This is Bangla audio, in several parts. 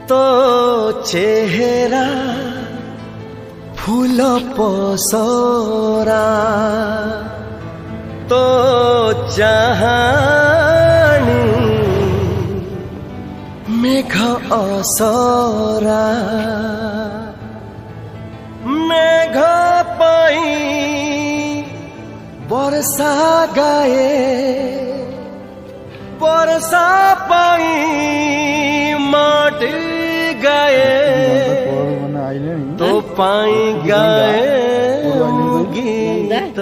তো চেহারা ফুল পসরা তো চাহানি মেঘ অসরা মেঘ পাই বর্ষা গায়ে বর্ষা পাই মাটি গায়ে তো পাই গায়ে গীত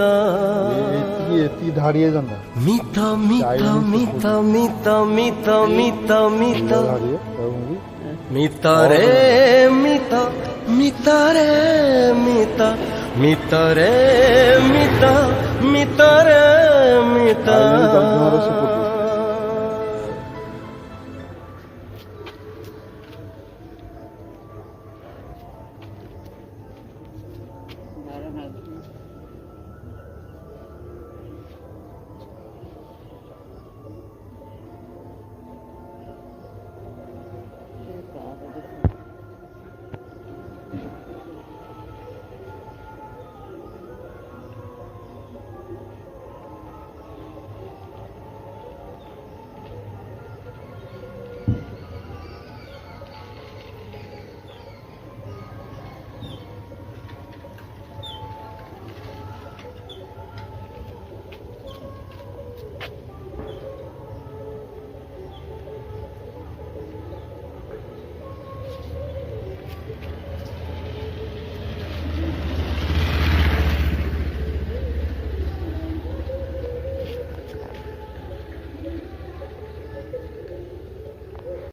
মিত মিত মিত মিত মিত মিত মিত মিত রে মিত মিত রে মিত মিত রে মিত মিত রে মিত